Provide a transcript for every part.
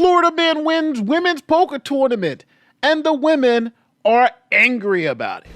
Florida man wins women's poker tournament, and the women are angry about it.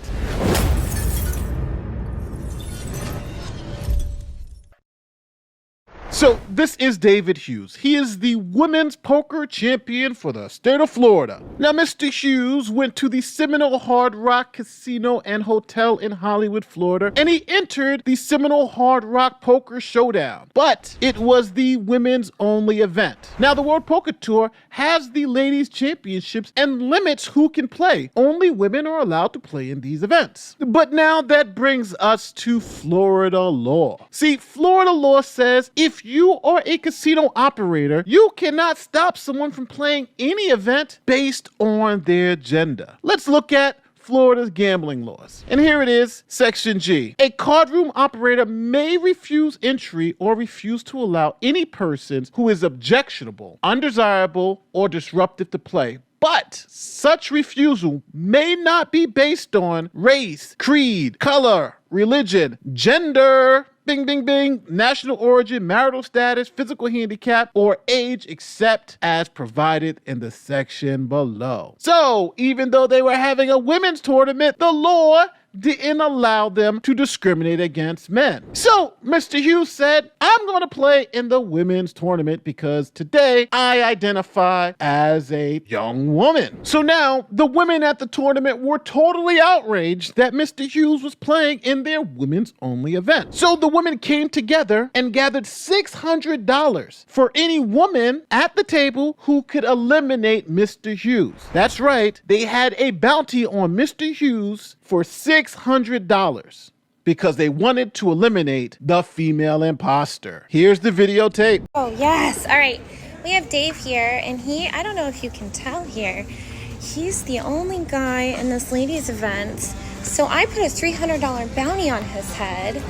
So this is David Hughes. He is the women's poker champion for the state of Florida. Now, Mr. Hughes went to the Seminole Hard Rock Casino and Hotel in Hollywood, Florida, and he entered the Seminole Hard Rock Poker Showdown. But it was the women's only event. Now, the World Poker Tour has the ladies' championships and limits who can play. Only women are allowed to play in these events. But now that brings us to Florida law. See, Florida law says if you are a casino operator, you cannot stop someone from playing any event based on their gender. Let's look at Florida's gambling laws. And here it is, Section G. A card room operator may refuse entry or refuse to allow any person who is objectionable, undesirable, or disruptive to play. But such refusal may not be based on race, creed, color, religion, gender, bing, bing, bing, national origin, marital status, physical handicap, or age, except as provided in the section below. So, even though they were having a women's tournament, the law didn't allow them to discriminate against men. So, Mr. Hughes said, I'm going to play in the women's tournament because today I identify as a young woman. So now, the women at the tournament were totally outraged that Mr. Hughes was playing in their women's only event. So the women came together and gathered $600 for any woman at the table who could eliminate Mr. Hughes. That's right, they had a bounty on Mr. Hughes for $600 because they wanted to eliminate the female imposter. Here's the videotape. Oh yes, all right. We have Dave here, and I don't know if you can tell here, he's the only guy in this ladies event. So I put a $300 bounty on his head,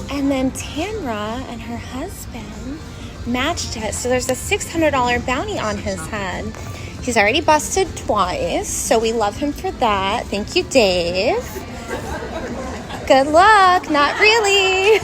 and then Tamra and her husband matched it. So there's a $600 bounty on his head. He's already busted twice, so we love him for that. Thank you, Dave. Good luck. Not really.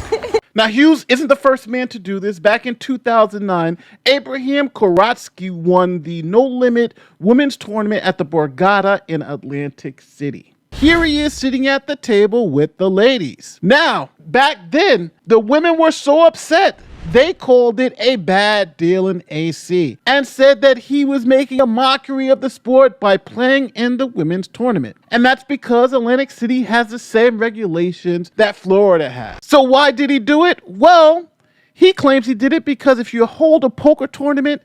Now, Hughes isn't the first man to do this. Back in 2009, Abraham Korotsky won the No Limit Women's Tournament at the Borgata in Atlantic City. Here he is sitting at the table with the ladies. Now, back then, the women were so upset, they called it a bad deal in AC and said that he was making a mockery of the sport by playing in the women's tournament. And that's because Atlantic City has the same regulations that Florida has. So why did he do it? Well, he claims he did it because if you hold a poker tournament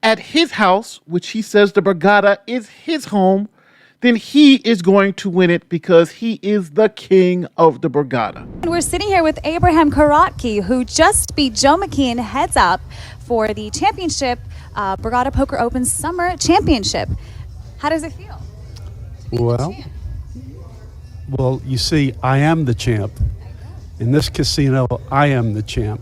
at his house, which he says the Borgata is his home, then he is going to win it because he is the king of the Borgata. We're sitting here with Abraham Korotsky, who just beat Joe McKean heads up for the championship, Borgata Poker Open Summer Championship. How does it feel? Well, you see, I am the champ. In this casino, I am the champ.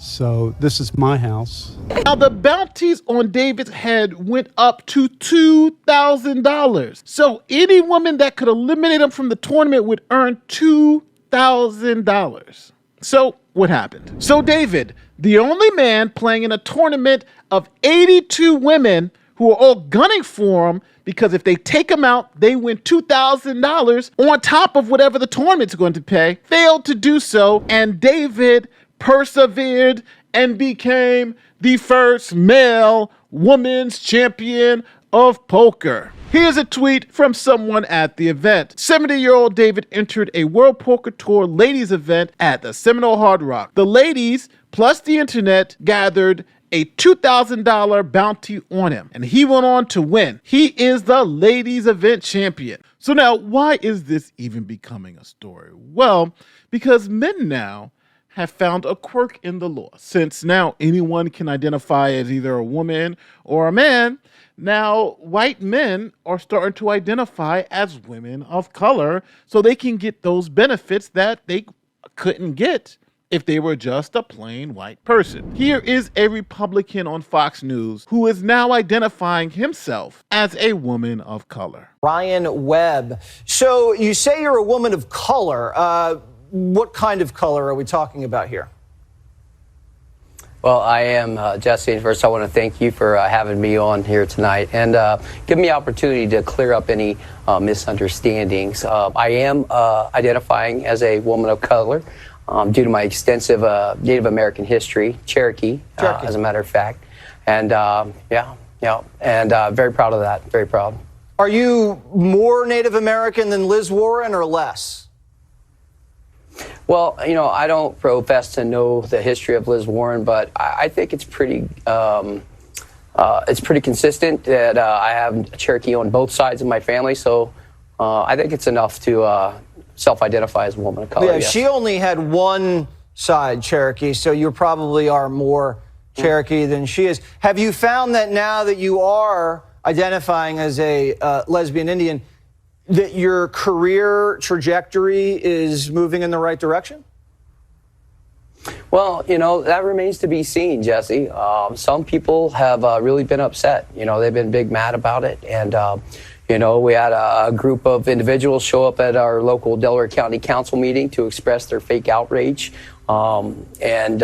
So this is my house. Now the bounties on David's head went up to $2,000. So any woman that could eliminate him from the tournament would earn $2,000. So what happened? So David, the only man playing in a tournament of 82 women who are all gunning for him, because if they take him out, they win $2,000 on top of whatever the tournament's going to pay, failed to do so, and David persevered and became the first male women's champion of poker. Here's a tweet from someone at the event. 70-year-old David entered a World Poker Tour ladies event at the Seminole Hard Rock. The ladies, plus the internet, gathered a $2,000 bounty on him, and he went on to win. He is the ladies event champion. So now, why is this even becoming a story? Well, because men now have found a quirk in the law. Since now anyone can identify as either a woman or a man, now white men are starting to identify as women of color so they can get those benefits that they couldn't get if they were just a plain white person. Here is a Republican on Fox News who is now identifying himself as a woman of color. Ryan Webb. So you say you're a woman of color. What kind of color are we talking about here? Well, I am Jesse. First, I want to thank you for having me on here tonight and giving me the opportunity to clear up any misunderstandings. I am identifying as a woman of color due to my extensive Native American history, Cherokee, as a matter of fact. And very proud of that. Very proud. Are you more Native American than Liz Warren or less? Well, you know, I don't profess to know the history of Liz Warren, but I think it's pretty consistent that I have Cherokee on both sides of my family. So I think it's enough to self-identify as a woman of color. Yeah, yes. she only had one side, Cherokee, so you probably are more Cherokee than she is. Have you found that now that you are identifying as a lesbian Indian, that your career trajectory is moving in the right direction? Well, you know, that remains to be seen, Jesse. Some people have really been upset. You know, they've been big mad about it. And, you know, we had a group of individuals show up at our local Delaware County Council meeting to express their fake outrage and,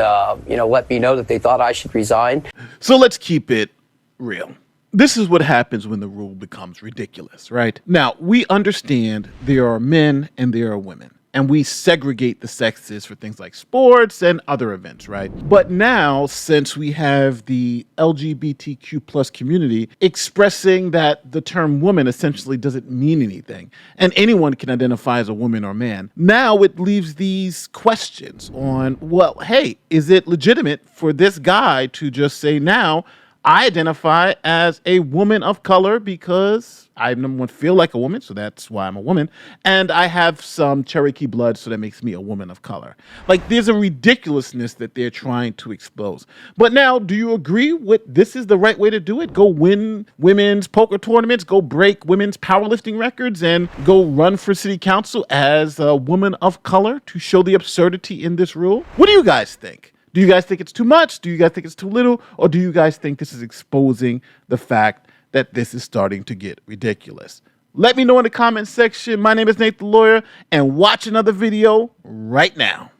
you know, let me know that they thought I should resign. So let's keep it real. This is what happens when the rule becomes ridiculous, right? Now, we understand there are men and there are women, and we segregate the sexes for things like sports and other events, right? But now, since we have the LGBTQ plus community expressing that the term woman essentially doesn't mean anything, and anyone can identify as a woman or man, now it leaves these questions on, well, hey, is it legitimate for this guy to just say now, I identify as a woman of color because I, number one, feel like a woman, so that's why I'm a woman, and I have some Cherokee blood, so that makes me a woman of color. Like, there's a ridiculousness that they're trying to expose. But now, do you agree with this is the right way to do it? Go win women's poker tournaments, go break women's powerlifting records, and go run for city council as a woman of color to show the absurdity in this rule? What do you guys think? Do you guys think it's too much? Do you guys think it's too little? Or do you guys think this is exposing the fact that this is starting to get ridiculous? Let me know in the comment section. My name is Nate the Lawyer, and watch another video right now.